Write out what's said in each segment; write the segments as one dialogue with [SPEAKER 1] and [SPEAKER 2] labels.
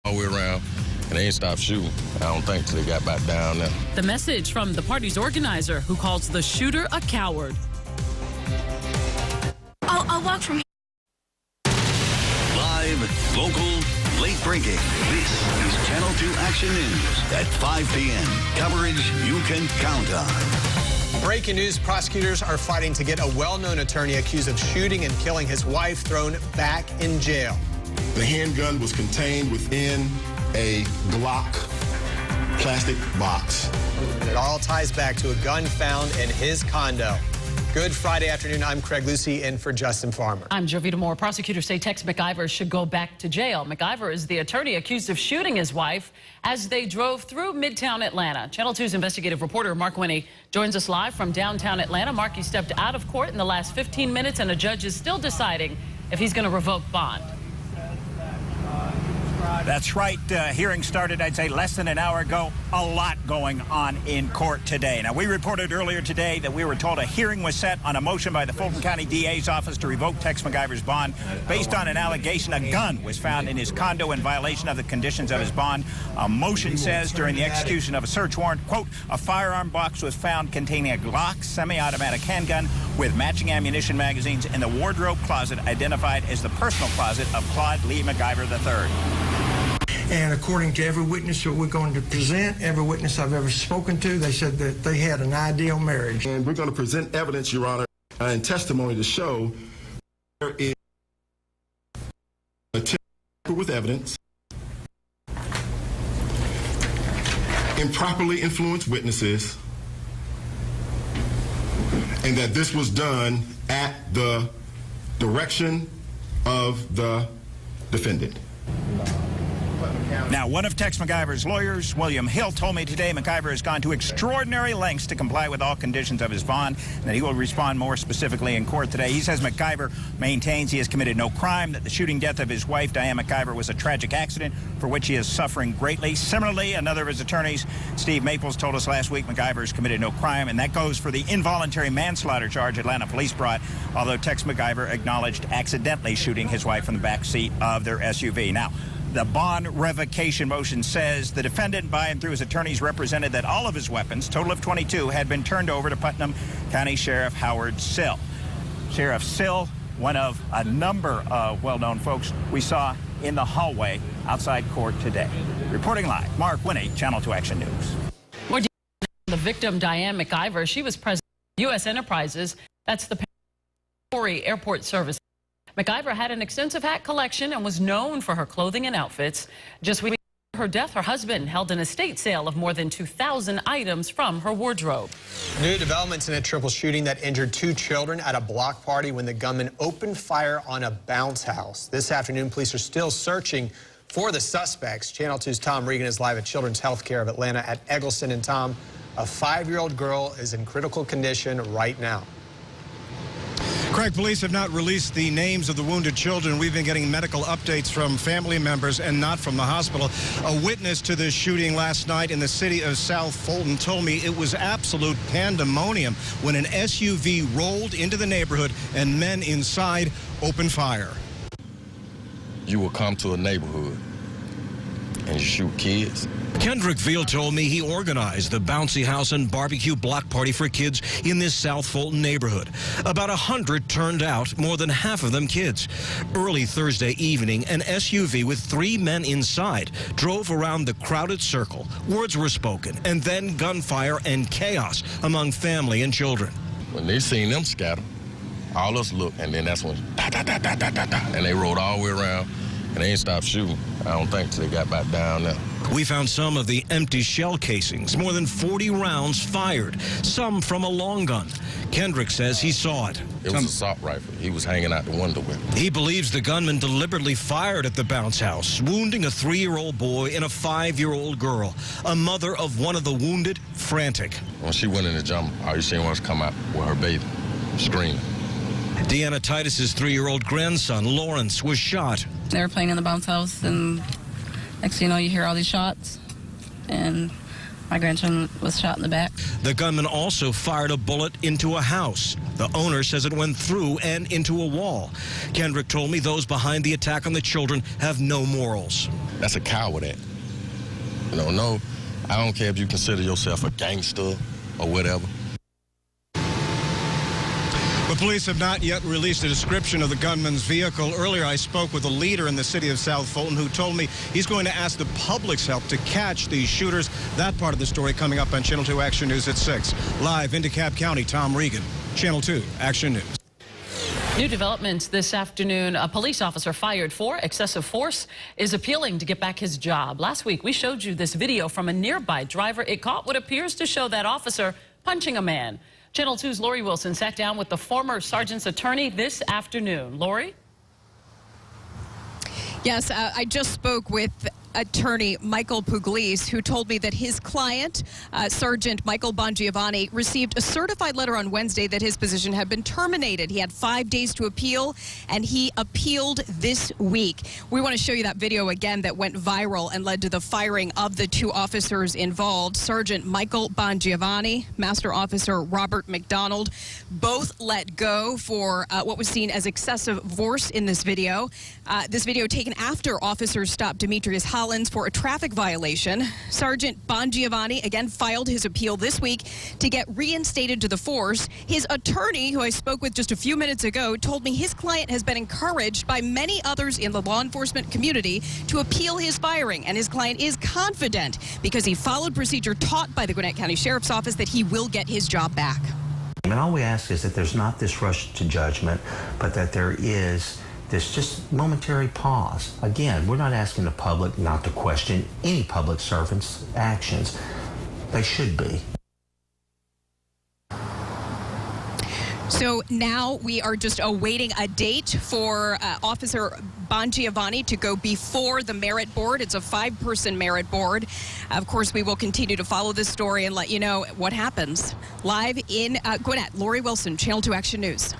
[SPEAKER 1] all the way around, and they ain't stopped shooting. I don't think till they got back down there.
[SPEAKER 2] The message from the party's organizer, who calls the shooter a coward.
[SPEAKER 3] I'll walk from here.
[SPEAKER 4] Live, local, late breaking. This is Channel 2 Action News at 5 p.m. Coverage you can count on.
[SPEAKER 5] Breaking news, prosecutors are fighting to get a well-known attorney accused of shooting and killing his wife thrown back in jail.
[SPEAKER 6] The handgun was contained within a Glock plastic box.
[SPEAKER 5] It all ties back to a gun found in his condo. Good Friday afternoon. I'm Craig Lucy in for Justin Farmer.
[SPEAKER 2] I'm Jovita Moore. Prosecutors say Tex McIver should go back to jail. McIver is the attorney accused of shooting his wife as they drove through Midtown Atlanta. Channel 2's investigative reporter Mark Winnie joins us live from downtown Atlanta. Mark, he stepped out of court in the last 15 minutes, and a judge is still deciding if he's going to revoke bond.
[SPEAKER 7] That's right. Hearing started, I'd say, less than an hour ago. A lot going on in court today. Now, we reported earlier today that we were told a hearing was set on a motion by the Fulton County DA's office to revoke Tex McIver's bond based on an allegation a gun was found in his condo in violation of the conditions of his bond. A motion says during the execution of a search warrant, quote, a firearm box was found containing a Glock semi-automatic handgun with matching ammunition magazines in the wardrobe closet identified as the personal closet of Claude Lee McIver III.
[SPEAKER 8] And according to every witness that we're going to present, every witness I've ever spoken to, they said that they had an ideal marriage.
[SPEAKER 6] And we're going to present evidence, Your Honor, and testimony to show there is a tamper with evidence, improperly influenced witnesses, and that this was done at the direction of the defendant.
[SPEAKER 7] Now, one of Tex McIver's lawyers, William Hill, told me today McIver has gone to extraordinary lengths to comply with all conditions of his bond, and that he will respond more specifically in court today. He says McIver maintains he has committed no crime, that the shooting death of his wife, Diane McIver, was a tragic accident for which he is suffering greatly. Similarly, another of his attorneys, Steve Maples, told us last week McIver has committed no crime, and that goes for the involuntary manslaughter charge Atlanta police brought, although Tex McIver acknowledged accidentally shooting his wife in the back seat of their SUV. Now, the bond revocation motion says the defendant, by and through his attorneys, represented that all of his weapons, total of 22, had been turned over to Putnam County Sheriff Howard Sill. Sheriff Sill, one of a number of well-known folks we saw in the hallway outside court today. Reporting live, Mark Winnie, Channel 2 Action News.
[SPEAKER 2] More details on the victim, Diane McIver. She was president of U.S. Enterprises. That's the Pori Airport Service. McIver had an extensive hat collection and was known for her clothing and outfits. Just weeks after her death, her husband held an estate sale of more than 2,000 items from her wardrobe.
[SPEAKER 5] New developments in a triple shooting that injured 2 children at a block party when the gunman opened fire on a bounce house. This afternoon, police are still searching for the suspects. Channel 2's Tom Regan is live at Children's Healthcare of Atlanta at Eggleston. And Tom, a 5-year-old girl is in critical condition right now.
[SPEAKER 9] Craig, police have not released the names of the wounded children. We've been getting medical updates from family members and not from the hospital. A witness to this shooting last night in the city of South Fulton told me it was absolute pandemonium when an SUV rolled into the neighborhood and men inside opened fire.
[SPEAKER 1] You will come to a neighborhood and you shoot kids.
[SPEAKER 10] Kendrick Veal told me he organized the bouncy house and barbecue block party for kids in this South Fulton neighborhood. About 100 turned out, more than half of them kids. Early Thursday evening, an SUV with 3 men inside drove around the crowded circle. Words were spoken, and then gunfire and chaos among family and children.
[SPEAKER 1] When they seen them scatter, all us looked, and then that's when da, da, da, da, da, da, da, and they rode all the way around, and they ain't stopped shooting. I don't think till they got back down there.
[SPEAKER 10] We found some of the empty shell casings, more than 40 rounds fired, some from a long gun. Kendrick says he saw it.
[SPEAKER 1] It was an assault rifle. He was hanging out the window with it.
[SPEAKER 10] He believes the gunman deliberately fired at the bounce house, wounding a 3-year-old boy and a 5-year-old girl. A mother of one of the wounded, frantic.
[SPEAKER 1] When she went in the jump, all you seen was come out with her baby, screaming.
[SPEAKER 10] Deanna Titus's 3-year-old grandson, Lawrence, was shot.
[SPEAKER 11] They were playing in the bounce house, and next thing you know, you hear all these shots. And
[SPEAKER 3] My grandson was shot in the back.
[SPEAKER 10] The gunman also fired a bullet into a house. The owner says it went through and into a wall. Kendrick told me those behind the attack on the children have no morals.
[SPEAKER 1] That's a coward act. No, I don't care if you consider yourself a gangster or whatever.
[SPEAKER 9] The police have not yet released a description of the gunman's vehicle. Earlier, I spoke with a leader in the city of South Fulton who told me he's going to ask the public's help to catch these shooters. That part of the story coming up on Channel 2 Action News at 6. Live in DeKalb County, Tom Regan, Channel 2 Action News.
[SPEAKER 2] New developments this afternoon. A police officer fired for excessive force is appealing to get back his job. Last week, we showed you this video from a nearby driver. It caught what appears to show that officer punching a man. Channel 2's Lori Wilson sat down with the former sergeant's attorney this afternoon. Lori?
[SPEAKER 11] Yes, I just spoke with attorney Michael Pugliese, who told me that his client, Sergeant Michael Bongiovanni, received a certified letter on Wednesday that his position had been terminated. He had 5 days to appeal, and he appealed this week. We want to show you that video again that went viral and led to the firing of the two officers involved. Sergeant Michael Bongiovanni, Master Officer Robert McDonald, both let go for what was seen as excessive force in this video. This video taken after officers stopped Demetrius Hollins for a traffic violation. Sergeant Bongiovanni again filed his appeal this week to get reinstated to the force. His attorney, who I spoke with just a few minutes ago, told me his client has been encouraged by many others in the law enforcement community to appeal his firing, and his client is confident because he followed procedure taught by the Gwinnett County Sheriff's Office that he will get his job back.
[SPEAKER 12] And all we ask is that there's not this rush to judgment, but that there is this just momentary pause. Again, we're not asking the public not to question any public servant's actions. They should be.
[SPEAKER 11] So now we are just awaiting a date for Officer Bongiovanni to go before the merit board. It's a 5-person merit board. Of course, we will continue to follow this story and let you know what happens. Live in Gwinnett, Lori Wilson, Channel 2 Action News.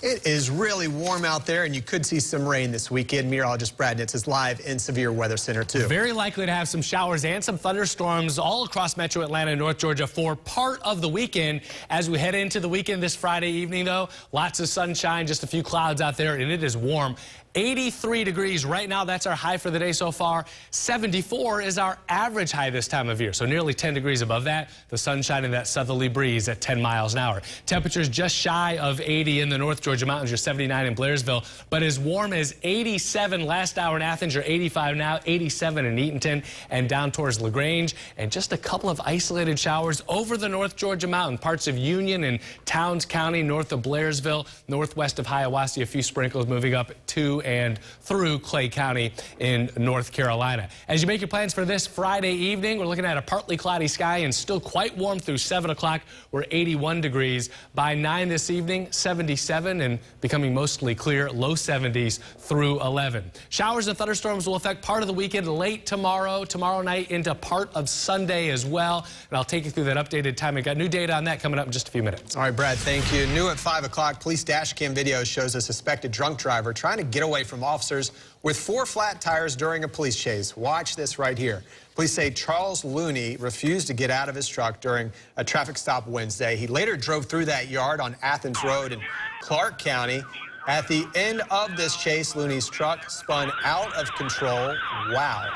[SPEAKER 5] It is really warm out there, and you could see some rain this weekend. Meteorologist Brad Nitz is live in Severe Weather Center, too.
[SPEAKER 13] Very likely to have some showers and some thunderstorms all across metro Atlanta and North Georgia for part of the weekend. As we head into the weekend this Friday evening, though, lots of sunshine, just a few clouds out there, and it is warm. 83 degrees right now. That's our high for the day so far. 74 is our average high this time of year, so nearly 10 degrees above that. The sunshine and that southerly breeze at 10 miles an hour. Temperatures just shy of 80 in the North Georgia mountains. You're 79 in Blairsville, but as warm as 87 last hour in Athens. You're 85 now, 87 in Eatonton and down towards LaGrange, and just a couple of isolated showers over the North Georgia mountain, parts of Union and Towns County, north of Blairsville, northwest of Hiawassee. A few sprinkles moving up to and through Clay County in North Carolina. As you make your plans for this Friday evening, we're looking at a partly cloudy sky and still quite warm through 7 o'clock. We're 81 degrees. By 9 this evening, 77 and becoming mostly clear, low 70s through 11. Showers and thunderstorms will affect part of the weekend late tomorrow night into part of Sunday as well. And I'll take you through that updated time. We've got new data on that coming up in just a few minutes.
[SPEAKER 5] All right, Brad, thank you. New at 5 o'clock, police dash cam video shows a suspected drunk driver trying to get away from officers with 4 flat tires during a police chase. Watch this right here. Police say Charles Looney refused to get out of his truck during a traffic stop Wednesday. He later drove through that yard on Athens Road in Clark County. At the end of this chase, Looney's truck spun out of control. Wow.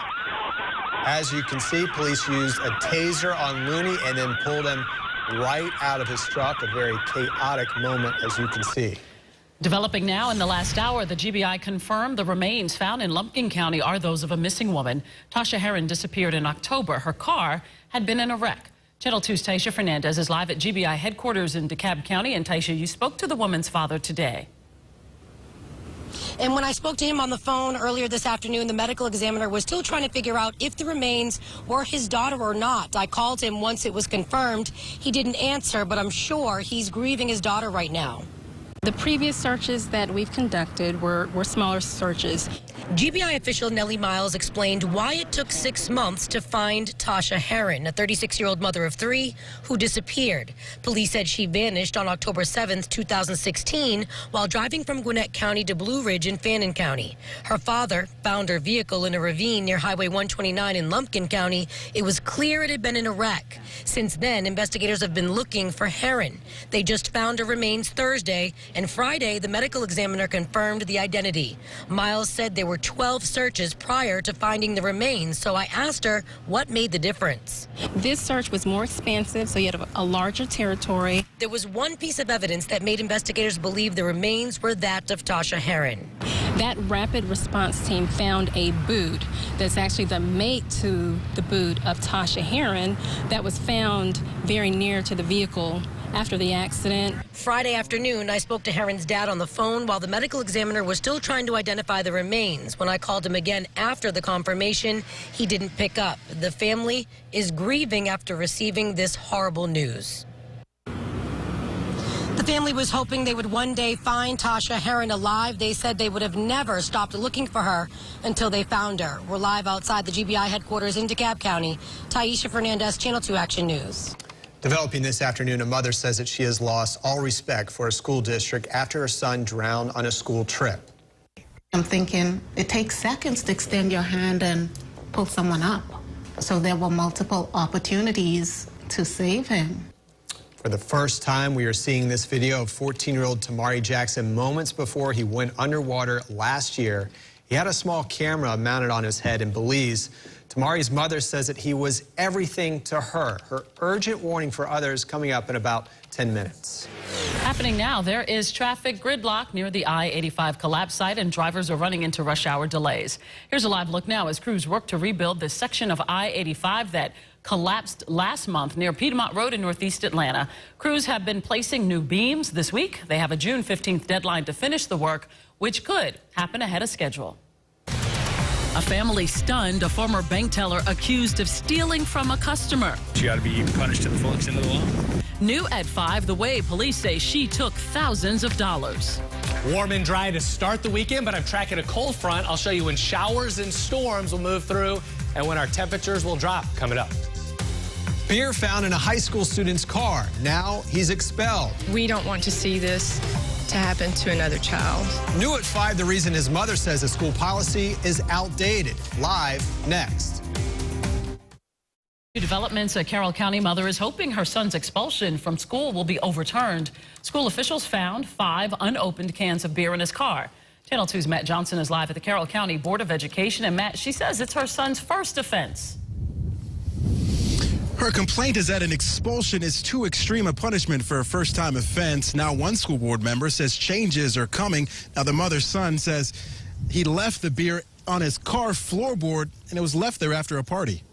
[SPEAKER 5] As you can see, police used a taser on Looney and then pulled him right out of his truck. A very chaotic moment, as you can see.
[SPEAKER 2] Developing now in the last hour, the GBI confirmed the remains found in Lumpkin County are those of a missing woman. Tasha Heron disappeared in October. Her car had been in a wreck. Channel 2's Taisha Fernandez is live at GBI headquarters in DeKalb County. And Taisha, you spoke to the woman's father today.
[SPEAKER 14] And when I spoke to him on the phone earlier this afternoon, the medical examiner was still trying to figure out if the remains were his daughter or not. I called him once it was confirmed. He didn't answer, but I'm sure he's grieving his daughter right now.
[SPEAKER 3] The previous searches that we've conducted were smaller searches.
[SPEAKER 14] GBI official Nellie Miles explained why it took 6 months to find Tasha Heron, a 36-year-old mother of 3 who disappeared. Police said she vanished on October 7th, 2016, while driving from Gwinnett County to Blue Ridge in Fannin County. Her father found her vehicle in a ravine near Highway 129 in Lumpkin County. It was clear it had been in a wreck. Since then, investigators have been looking for Heron. They just found her remains Thursday, and Friday, the medical examiner confirmed the identity. Miles said there were 12 searches prior to finding the remains, so I asked her what made the difference.
[SPEAKER 3] This search was more expansive, so you had a larger territory.
[SPEAKER 14] There was one piece of evidence that made investigators believe the remains were that of Tasha Heron.
[SPEAKER 3] That rapid response team found a boot that's actually the mate to the boot of Tasha Heron that was found very near to the vehicle after the accident.
[SPEAKER 14] Friday afternoon, I spoke to Heron's dad on the phone while the medical examiner was still trying to identify the remains. When I called him again after the confirmation, he didn't pick up. The family is grieving after receiving this horrible news. The family was hoping they would one day find Tasha Heron alive. They said they would have never stopped looking for her until they found her. We're live outside the GBI headquarters in DeKalb County. Taisha Fernandez, Channel 2 Action News.
[SPEAKER 5] Developing this afternoon, a mother says that she has lost all respect for a school district after her son drowned on a school trip.
[SPEAKER 15] I'm thinking it takes seconds to extend your hand and pull someone up. So there were multiple opportunities to save him.
[SPEAKER 5] For the first time, we are seeing this video of 14-year-old Tamari Jackson moments before he went underwater last year. He had a small camera mounted on his head in Belize. Tamari's mother says that he was everything to her. Her urgent warning for others coming up in about 10 minutes.
[SPEAKER 2] Happening now, there is traffic gridlock near the I-85 collapse site, and drivers are running into rush hour delays. Here's a live look now as crews work to rebuild this section of I-85 that collapsed last month near Piedmont Road in northeast Atlanta. Crews have been placing new beams this week. They have a June 15th deadline to finish the work, which could happen ahead of schedule. A family stunned, a former bank teller accused of stealing from a customer.
[SPEAKER 16] She ought to be punished to the full extent of the law.
[SPEAKER 2] New at 5, the way police say she took thousands of dollars.
[SPEAKER 13] Warm and dry to start the weekend, but I'm tracking a cold front. I'll show you when showers and storms will move through and when our temperatures will drop. Coming up.
[SPEAKER 5] Beer found in a high school student's car. Now he's expelled.
[SPEAKER 17] We don't want to see this to happen to another child.
[SPEAKER 5] New at 5, the reason his mother says the school policy is outdated. Live next.
[SPEAKER 2] New developments, a Carroll County mother is hoping her son's expulsion from school will be overturned. School officials found 5 unopened cans of beer in his car. Channel 2's Matt Johnson is live at the Carroll County Board of Education. And Matt, she says it's her son's first offense.
[SPEAKER 18] Her complaint is that an expulsion is too extreme a punishment for a first-time offense. Now one school board member says changes are coming. Now the mother's son says he left the beer on his car floorboard and it was left there after a party.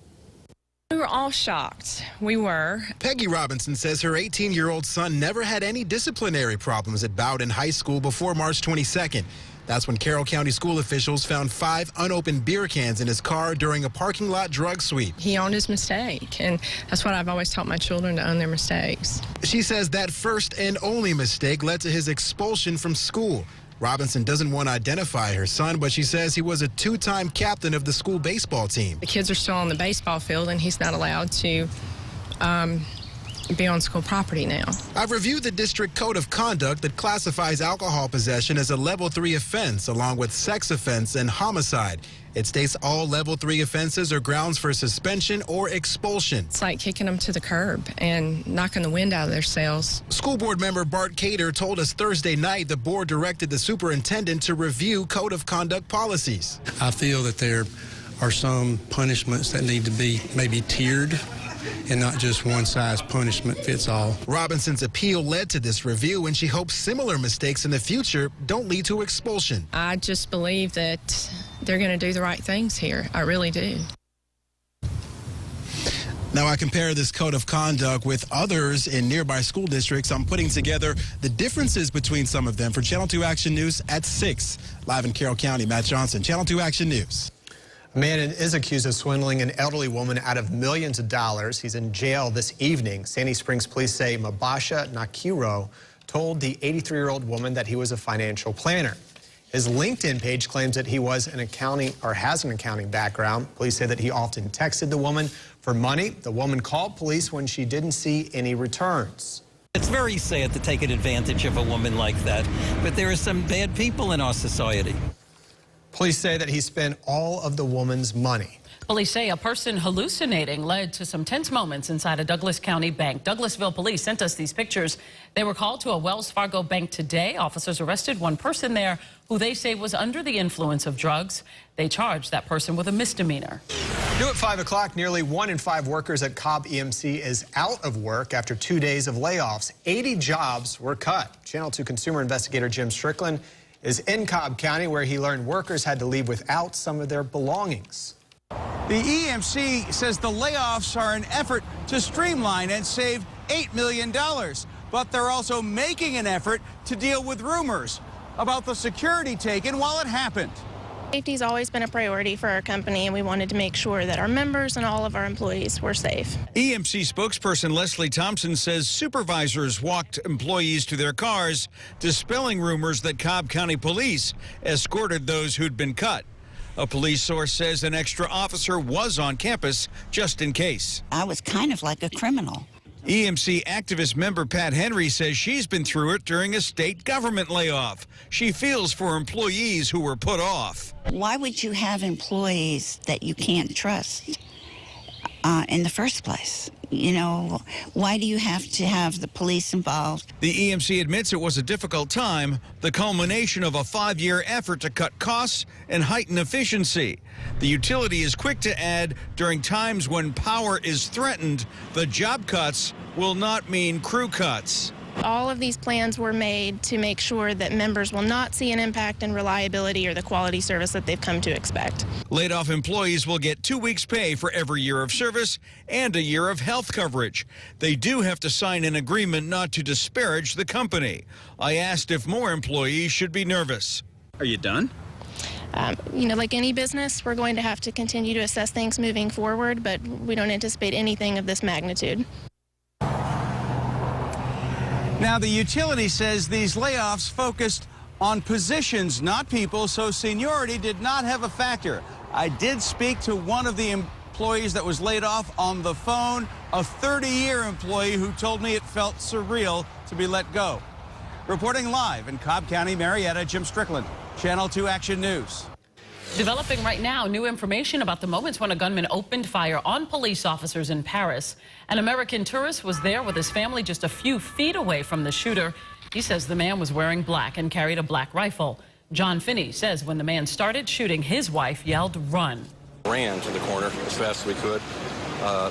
[SPEAKER 17] We were all shocked. We were.
[SPEAKER 18] Peggy Robinson says her 18-year-old son never had any disciplinary problems at Bowden High School before March 22nd. That's when Carroll County school officials found 5 unopened beer cans in his car during a parking lot drug sweep.
[SPEAKER 17] He owned his mistake, and that's what I've always taught my children, to own their mistakes.
[SPEAKER 18] She says that first and only mistake led to his expulsion from school. Robinson doesn't want to identify her son, but she says he was a 2-time captain of the school baseball team.
[SPEAKER 17] The kids are still on the baseball field, and he's not allowed to be on school property now.
[SPEAKER 18] I've reviewed the district code of conduct that classifies alcohol possession as a level 3 offense, along with sex offense and homicide. It states all level 3 offenses are grounds for suspension or expulsion.
[SPEAKER 17] It's like kicking them to the curb and knocking the wind out of their sails.
[SPEAKER 18] School board member Bart Cater told us Thursday night the board directed the superintendent to review code of conduct policies.
[SPEAKER 19] I feel that there are some punishments that need to be maybe tiered and not just one size punishment fits all.
[SPEAKER 18] Robinson's appeal led to this review, and she hopes similar mistakes in the future don't lead to expulsion.
[SPEAKER 17] I just believe that they're going to do the right things here. I really do.
[SPEAKER 18] Now, I compare this code of conduct with others in nearby school districts. I'm putting together the differences between some of them for Channel 2 Action News at 6. Live in Carroll County, Matt Johnson, Channel 2 Action News.
[SPEAKER 5] A man is accused of swindling an elderly woman out of millions of dollars. He's in jail this evening. Sandy Springs police say Mabasha Nakiro told the 83-year-old woman that he was a financial planner. His LinkedIn page claims that he was an accounting or has an accounting background. Police say that he often texted the woman for money. The woman called police when she didn't see any returns.
[SPEAKER 20] It's very sad to take advantage of a woman like that, but there are some bad people in our society.
[SPEAKER 5] Police say that he spent all of the woman's money.
[SPEAKER 2] Police say a person hallucinating led to some tense moments inside a Douglas County bank. Douglasville police sent us these pictures. They were called to a Wells Fargo bank today. Officers arrested one person there who they say was under the influence of drugs. They charged that person with a misdemeanor.
[SPEAKER 5] New at 5 o'clock, nearly 1 in 5 workers at Cobb EMC is out of work after 2 days of layoffs. 80 jobs were cut. Channel 2 consumer investigator Jim Strickland is in Cobb County, where he learned workers had to leave without some of their belongings.
[SPEAKER 21] The EMC says the layoffs are an effort to streamline and save $8 million. But they're also making an effort to deal with rumors about the security taken while it happened.
[SPEAKER 22] Safety's always been a priority for our company, and we wanted to make sure that our members and all of our employees were safe.
[SPEAKER 7] EMC spokesperson Leslie Thompson says supervisors walked employees to their cars, dispelling rumors that Cobb County Police escorted those who'd been cut. A police source says an extra officer was on campus just in case.
[SPEAKER 23] I was kind of like a criminal.
[SPEAKER 7] EMC activist member Pat Henry says she's been through it during a state government layoff. She feels for employees who were put off.
[SPEAKER 23] Why would you have employees that you can't trust in the first place? You know, why do you have to have the police involved?
[SPEAKER 7] The EMC admits it was a difficult time, the culmination of a 5-year effort to cut costs and heighten efficiency. The utility is quick to add, during times when power is threatened, the job cuts will not mean crew cuts.
[SPEAKER 22] All of these plans were made to make sure that members will not see an impact in reliability or the quality service that they've come to expect.
[SPEAKER 7] Laid off employees will get 2 weeks' pay for every year of service and a year of health coverage. They do have to sign an agreement not to disparage the company. I asked if more employees should be nervous.
[SPEAKER 16] Are you done?
[SPEAKER 22] You know, like any business, we're going to have to continue to assess things moving forward, but we don't anticipate anything of this magnitude.
[SPEAKER 21] Now, the utility says these layoffs focused on positions, not people, so seniority did not have a factor. I did speak to one of the employees that was laid off on the phone, a 30-year employee who told me it felt surreal to be let go. Reporting live in Cobb County, Marietta, Jim Strickland, Channel 2 Action News.
[SPEAKER 2] Developing right now, new information about the moments when a gunman opened fire on police officers in Paris. An American tourist was there with his family just a few feet away from the shooter. He says the man was wearing black and carried a black rifle. John Finney says when the man started shooting, his wife yelled, "Run."
[SPEAKER 24] Ran to the corner as fast as we could.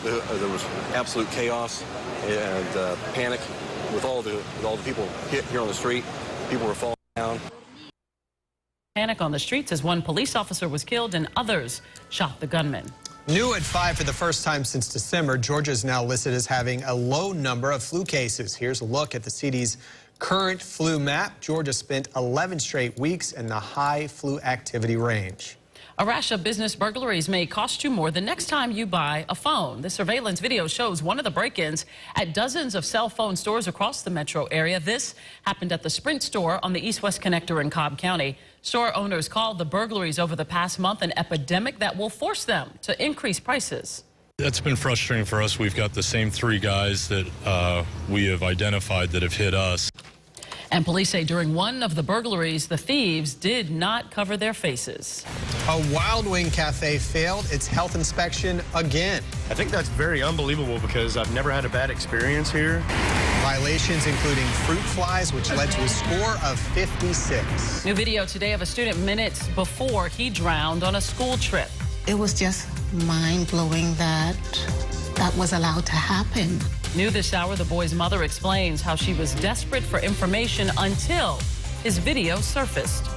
[SPEAKER 24] There was absolute chaos and panic with all the people here on the street. People were falling down.
[SPEAKER 2] Panic on the streets as one police officer was killed and others shot the gunman.
[SPEAKER 5] New at 5 for the first time since December, Georgia is now listed as having a low number of flu cases. Here's a look at the CDC's current flu map. Georgia spent 11 straight weeks in the high flu activity range.
[SPEAKER 2] A rash of business burglaries may cost you more the next time you buy a phone. The surveillance video shows one of the break-ins at dozens of cell phone stores across the metro area. This happened at the Sprint store on the East-West Connector in Cobb County. Store owners called the burglaries over the past month an epidemic that will force them to increase prices.
[SPEAKER 25] That's been frustrating for us. We've got the same 3 guys that we have identified that have hit us.
[SPEAKER 2] And police say during one of the burglaries, the thieves did not cover their faces.
[SPEAKER 5] A Wild Wing Cafe failed its health inspection again.
[SPEAKER 26] I think that's very unbelievable because I've never had a bad experience here.
[SPEAKER 5] Violations including fruit flies, which led to a score of 56.
[SPEAKER 2] New video today of a student minutes before he drowned on a school trip.
[SPEAKER 15] It was just mind-blowing that that was allowed to happen.
[SPEAKER 2] New this hour, the boy's mother explains how she was desperate for information until his video surfaced.